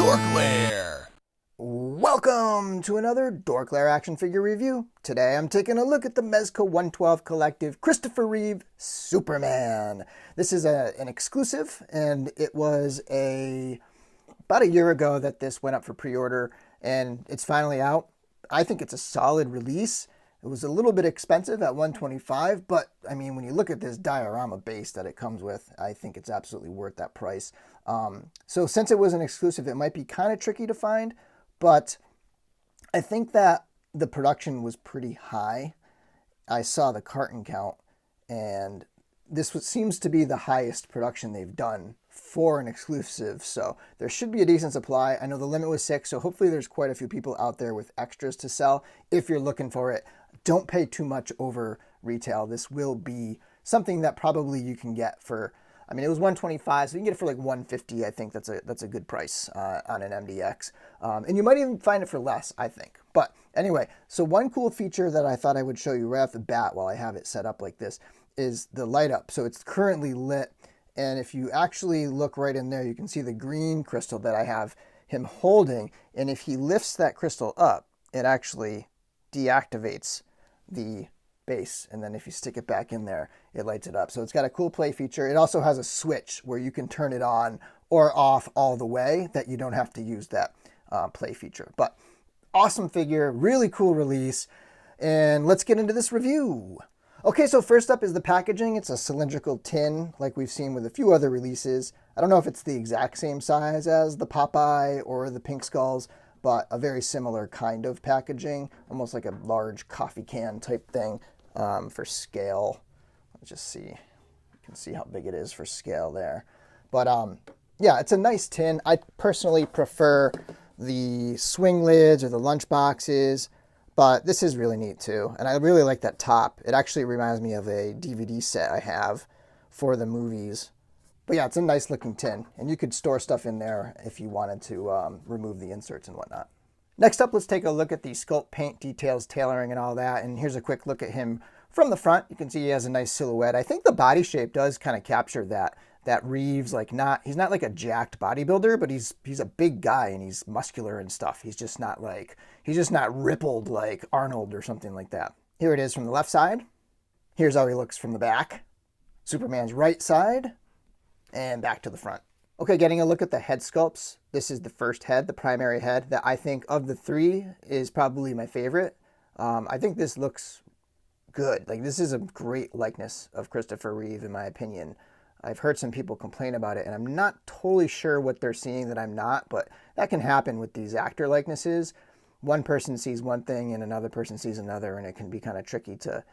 DorkLair. Welcome to another DorkLair action figure review. Today I'm taking a look at the Mezco 112 Collective Christopher Reeve Superman. This is an exclusive, and it was about a year ago that this went up for pre-order, and it's finally out. I think it's a solid release. It was a little bit expensive at $125, but I mean, when you look at this diorama base that it comes with, I think it's absolutely worth that price. So since it was an exclusive, it might be kind of tricky to find, but I think that the production was pretty high. I saw the carton count, and seems to be the highest production they've done for an exclusive, so there should be a decent supply. I know the limit was 6, so hopefully there's quite a few people out there with extras to sell if you're looking for it. Don't pay too much over retail. This will be something that probably you can get for, I mean, it was $125, so you can get it for like $150. I think that's a good price on an MDX. And you might even find it for less, I think. But anyway, so one cool feature that I thought I would show you right off the bat while I have it set up like this is the light up. So it's currently lit, and if you actually look right in there, you can see the green crystal that I have him holding, and if he lifts that crystal up, it actually deactivates the base, and then if you stick it back in there, it lights it up. So it's got a cool play feature. It also has a switch where you can turn it on or off all the way, that you don't have to use that play feature. But awesome figure, really cool release, and let's get into this review. Okay, so first up is the packaging. It's a cylindrical tin like we've seen with a few other releases. I don't know if it's the exact same size as the Popeye or the Pink Skulls, but a very similar kind of packaging, almost like a large coffee can type thing for scale. Let's just see. You can see how big it is for scale there. But yeah, it's a nice tin. I personally prefer the swing lids or the lunch boxes, but this is really neat too. And I really like that top. It actually reminds me of a DVD set I have for the movies. But yeah, it's a nice looking tin, and you could store stuff in there if you wanted to remove the inserts and whatnot. Next up, let's take a look at the Sculpt paint details, tailoring, and all that. And here's a quick look at him from the front. You can see he has a nice silhouette. I think the body shape does kind of capture that Reeve's he's not like a jacked bodybuilder, but he's a big guy and he's muscular and stuff. He's just not rippled like Arnold or something like that. Here it is from the left side. Here's how he looks from the back. Superman's right side. And back to the front. Okay, getting a look at the head sculpts. This is the first head, the primary head, that I think of the three is probably my favorite. I think this looks good. Like, this is a great likeness of Christopher Reeve, in my opinion. I've heard some people complain about it, and I'm not totally sure what they're seeing that I'm not, but that can happen with these actor likenesses. One person sees one thing and another person sees another, and it can be kind of tricky to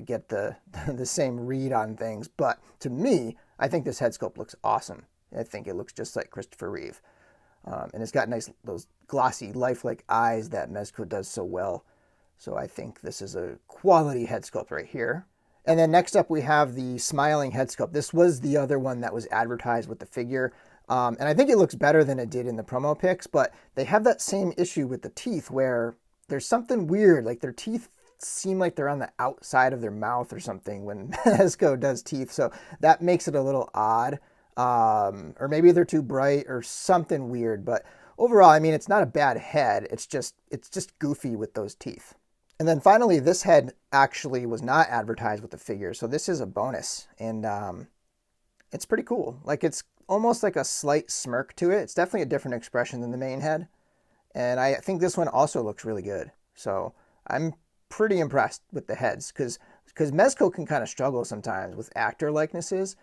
get the same read on things. But to me, I think this head sculpt looks awesome. I think it looks just like Christopher Reeve. And it's got those glossy, lifelike eyes that Mezco does so well. So I think this is a quality head sculpt right here. And then next up, we have the smiling head sculpt. This was the other one that was advertised with the figure. And I think it looks better than it did in the promo pics, but they have that same issue with the teeth where there's something weird, like their teeth seem like they're on the outside of their mouth or something when Mezco does teeth. So that makes it a little odd. Or maybe they're too bright or something weird. But overall, I mean, it's not a bad head. It's just goofy with those teeth. And then finally, this head actually was not advertised with the figure. So this is a bonus. And it's pretty cool. Like, it's almost like a slight smirk to it. It's definitely a different expression than the main head. And I think this one also looks really good. So I'm pretty impressed with the heads, because Mezco can kind of struggle sometimes with actor likenesses,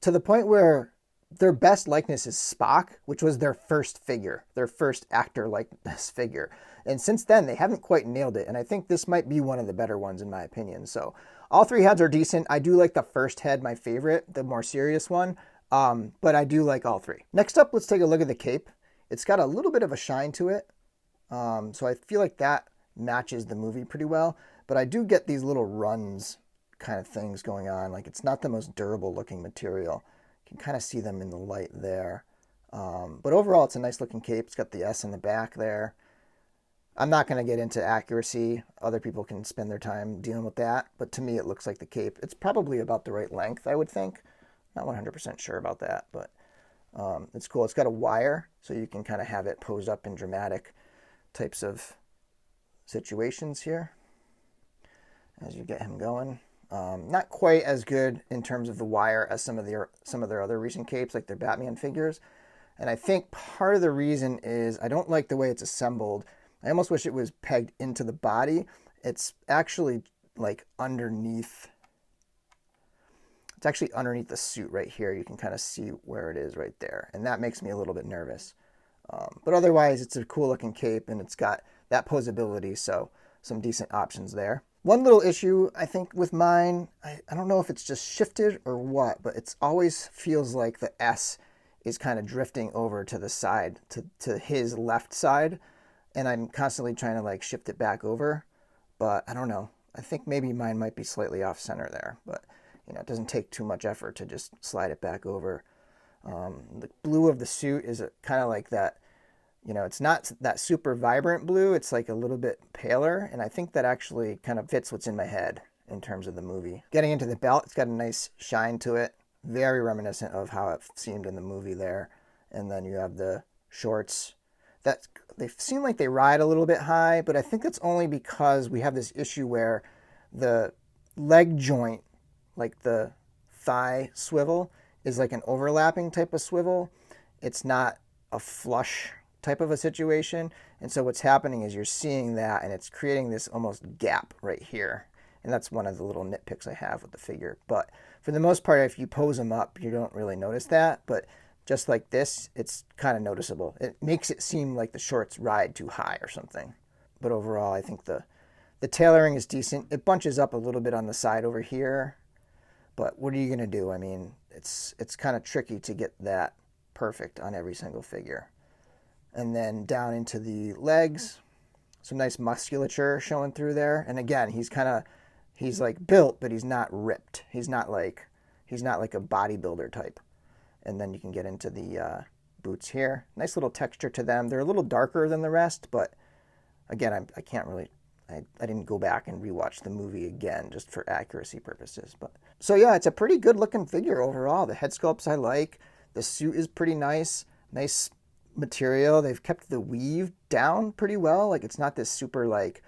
to the point where their best likeness is Spock, which was their first figure, their first actor likeness figure. And since then, they haven't quite nailed it. And I think this might be one of the better ones, in my opinion. So all three heads are decent. I do like the first head, my favorite, the more serious one. But I do like all three. Next up, let's take a look at the cape. It's got a little bit of a shine to it. So I feel like that matches the movie pretty well. But I do get these little runs kind of things going on. Like, it's not the most durable looking material. You can kind of see them in the light there. But overall, it's a nice looking cape. It's got the S on the back there. I'm not going to get into accuracy. Other people can spend their time dealing with that. But to me, it looks like the cape. It's probably about the right length, I would think. Not 100% sure about that, but It's cool. It's got a wire, so you can kind of have it pose up in dramatic types of situations here as you get him going. Not quite as good in terms of the wire as some of their other recent capes, like their Batman figures. And I think part of the reason is I don't like the way it's assembled. I almost wish it was pegged into the body. It's actually like underneath. It's actually underneath the suit right here. You can kind of see where it is right there. And that makes me a little bit nervous. But otherwise, it's a cool looking cape and it's got that posability. So some decent options there. One little issue, I think, with mine, I don't know if it's just shifted or what, but it always feels like the S is kind of drifting over to the side, to his left side. And I'm constantly trying to like shift it back over. But I don't know. I think maybe mine might be slightly off center there. But it doesn't take too much effort to just slide it back over. The blue of the suit is kind of like that. It's not that super vibrant blue. It's like a little bit paler. And I think that actually kind of fits what's in my head in terms of the movie. Getting into the belt, it's got a nice shine to it. Very reminiscent of how it seemed in the movie there. And then you have the shorts. They seem like they ride a little bit high, but I think that's only because we have this issue where the leg joint, like the thigh swivel, is like an overlapping type of swivel. It's not a flush type of a situation. And so what's happening is you're seeing that and it's creating this almost gap right here. And that's one of the little nitpicks I have with the figure. But for the most part, if you pose them up, you don't really notice that. But just like this, it's kind of noticeable. It makes it seem like the shorts ride too high or something. But overall, I think the tailoring is decent. It bunches up a little bit on the side over here. But what are you going to do? I mean, it's kind of tricky to get that perfect on every single figure. And then down into the legs, some nice musculature showing through there. And again, he's like built, but he's not ripped. He's not like a bodybuilder type. And then you can get into the boots here. Nice little texture to them. They're a little darker than the rest, but again, I can't really. I didn't go back and rewatch the movie again just for accuracy purposes. But so yeah, it's a pretty good looking figure overall. The head sculpts I like. The suit is pretty nice. Nice material. They've kept the weave down pretty well. Like it's not this super like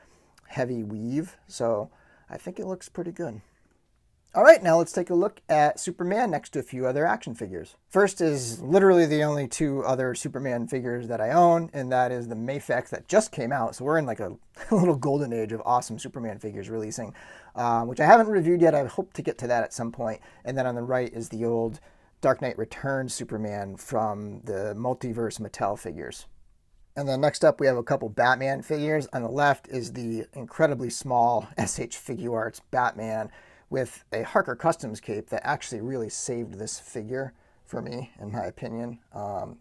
heavy weave. So I think it looks pretty good. All right, now let's take a look at Superman next to a few other action figures. First is literally the only two other Superman figures that I own, and that is the Mafex that just came out. So we're in like a little golden age of awesome Superman figures releasing, which I haven't reviewed yet. I hope to get to that at some point. And then on the right is the old Dark Knight Returns Superman from the Multiverse Mattel figures. And then next up, we have a couple Batman figures. On the left is the incredibly small SH Figuarts Batman with a Harker Customs cape that actually really saved this figure for me, in my opinion.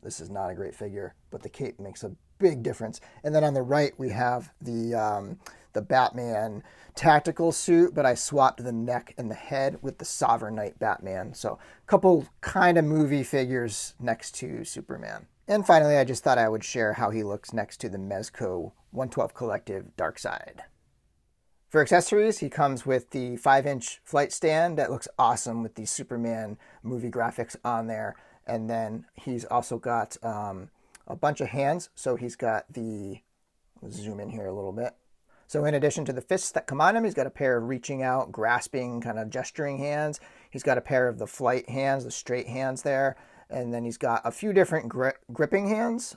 This is not a great figure, but the cape makes a big difference. And then on the right, we have the Batman tactical suit, but I swapped the neck and the head with the Sovereign Knight Batman. So a couple kind of movie figures next to Superman. And finally, I just thought I would share how he looks next to the Mezco 112 Collective Darkseid. For accessories, he comes with the 5-inch flight stand that looks awesome with the Superman movie graphics on there. And then he's also got a bunch of hands. So he's got let's zoom in here a little bit. So in addition to the fists that come on him, he's got a pair of reaching out, grasping, kind of gesturing hands. He's got a pair of the flight hands, the straight hands there. And then he's got a few different gripping hands.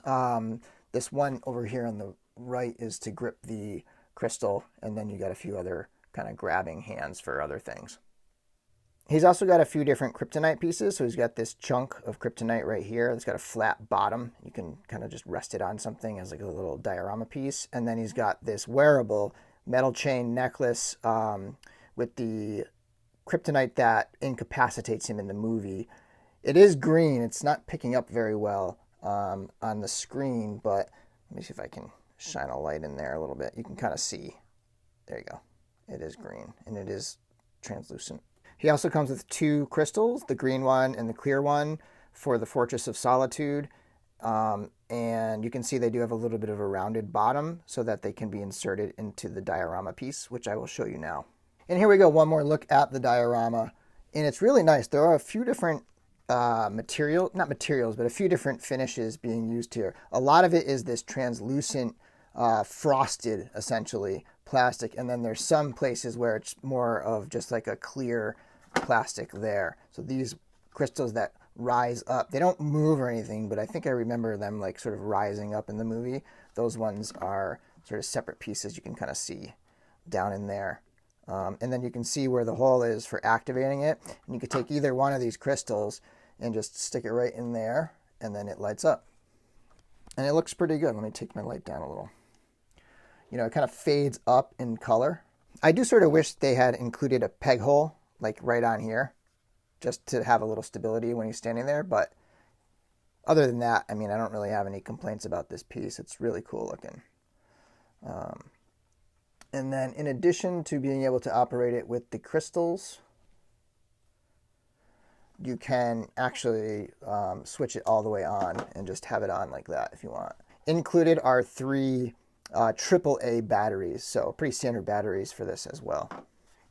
This one over here on the right is to grip the crystal, and then you got a few other kind of grabbing hands for other things. He's also got a few different kryptonite pieces. So he's got this chunk of kryptonite right here. It's got a flat bottom. You can kind of just rest it on something as like a little diorama piece. And then he's got this wearable metal chain necklace with the kryptonite that incapacitates him in the movie. It is green. It's not picking up very well on the screen, but let me see if I can shine a light in there a little bit. You can kind of see. There you go. It is green, and it is translucent. He also comes with two crystals, the green one and the clear one for the Fortress of Solitude. And you can see they do have a little bit of a rounded bottom so that they can be inserted into the diorama piece, which I will show you now. And here we go, one more look at the diorama. And it's really nice. There are a few different not materials, but a few different finishes being used here. A lot of it is this translucent, frosted, essentially, plastic, and then there's some places where it's more of just like a clear plastic there. So these crystals that rise up, they don't move or anything, but I think I remember them like sort of rising up in the movie. Those ones are sort of separate pieces you can kind of see down in there. And then you can see where the hole is for activating it. And you could take either one of these crystals and just stick it right in there, and then it lights up. And it looks pretty good. Let me take my light down a little. You know, it kind of fades up in color. I do sort of wish they had included a peg hole, like right on here, just to have a little stability when he's standing there. But other than that, I mean, I don't really have any complaints about this piece. It's really cool looking. And then in addition to being able to operate it with the crystals, you can actually switch it all the way on and just have it on like that if you want. Included are 3 AAA batteries, so pretty standard batteries for this as well.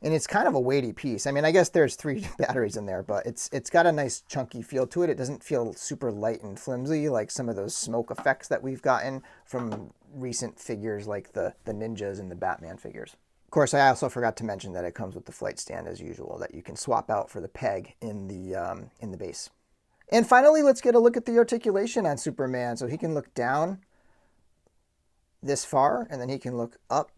And it's kind of a weighty piece. I mean, I guess there's 3 batteries in there, but it's got a nice chunky feel to it. It doesn't feel super light and flimsy like some of those smoke effects that we've gotten from recent figures like the Ninjas and the Batman figures. Of course, I also forgot to mention that it comes with the flight stand as usual that you can swap out for the peg in the base. And finally, let's get a look at the articulation on Superman. So he can look down this far, and then he can look up.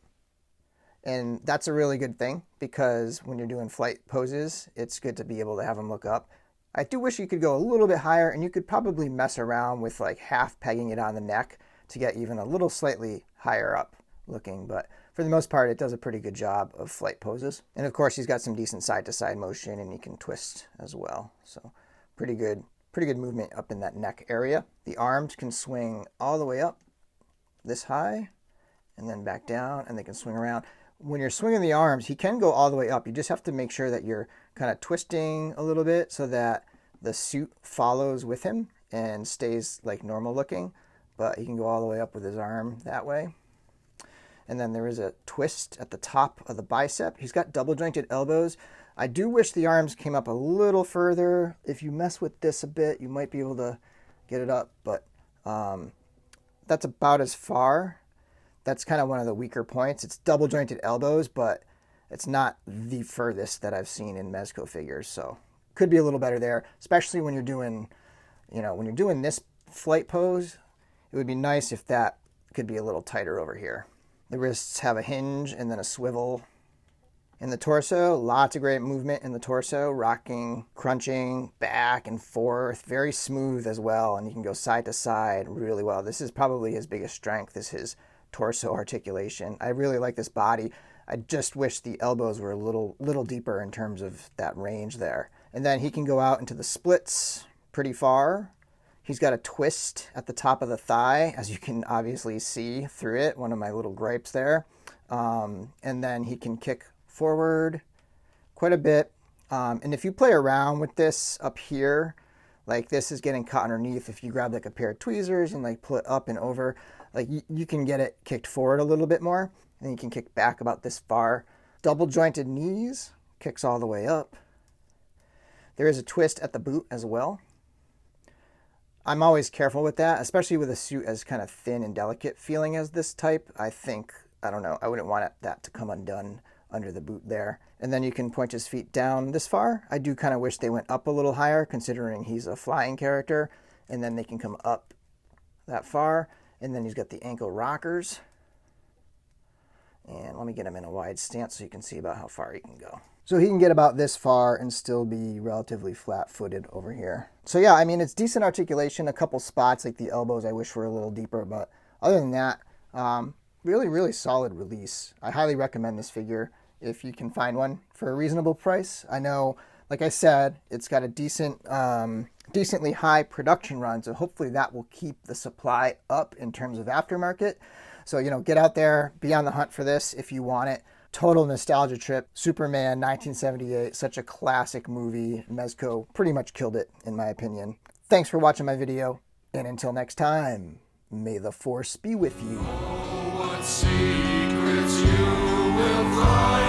And that's a really good thing because when you're doing flight poses, it's good to be able to have him look up. I do wish you could go a little bit higher, and you could probably mess around with like half pegging it on the neck to get even a little slightly higher up looking. But for the most part, it does a pretty good job of flight poses. And of course, he's got some decent side-to-side motion, and he can twist as well. So pretty good movement up in that neck area. The arms can swing all the way up this high and then back down, and they can swing around. When you're swinging the arms, he can go all the way up. You just have to make sure that you're kind of twisting a little bit so that the suit follows with him and stays like normal looking. But he can go all the way up with his arm that way. And then there is a twist at the top of the bicep. He's got double jointed elbows. I do wish the arms came up a little further. If you mess with this a bit, you might be able to get it up, but that's about as far. That's kind of one of the weaker points. It's double jointed elbows, but it's not the furthest that I've seen in Mezco figures. So could be a little better there, especially when you're doing, when you're doing this flight pose. It would be nice if that could be a little tighter over here. The wrists have a hinge and then a swivel. In the torso, lots of great movement in the torso, rocking, crunching, back and forth, very smooth as well, and you can go side to side really well. This is probably his biggest strength, is his torso articulation. I really like this body. I just wish the elbows were a little deeper in terms of that range there. And then he can go out into the splits pretty far. He's got a twist at the top of the thigh, as you can obviously see through it, one of my little gripes there. And then he can kick forward quite a bit. And if you play around with this up here, like this is getting caught underneath. If you grab like a pair of tweezers and like pull it up and over, like you can get it kicked forward a little bit more. And you can kick back about this far. Double jointed knees, kicks all the way up. There is a twist at the boot as well. I'm always careful with that, especially with a suit as kind of thin and delicate feeling as this type. I don't know, I wouldn't want that to come undone under the boot there. And then you can point his feet down this far. I do kind of wish they went up a little higher, considering he's a flying character. And then they can come up that far. And then he's got the ankle rockers. And let me get him in a wide stance so you can see about how far he can go. So he can get about this far and still be relatively flat-footed over here. So yeah, I mean, it's decent articulation. A couple spots, like the elbows, I wish were a little deeper. But other than that, really, really solid release. I highly recommend this figure if you can find one for a reasonable price. I know, like I said, it's got a decently high production run, so hopefully that will keep the supply up in terms of aftermarket. So, get out there, be on the hunt for this if you want it. Total nostalgia trip. Superman 1978, such a classic movie. Mezco pretty much killed it, in my opinion. Thanks for watching my video, and until next time, may the Force be with you. Oh, what secrets you will find.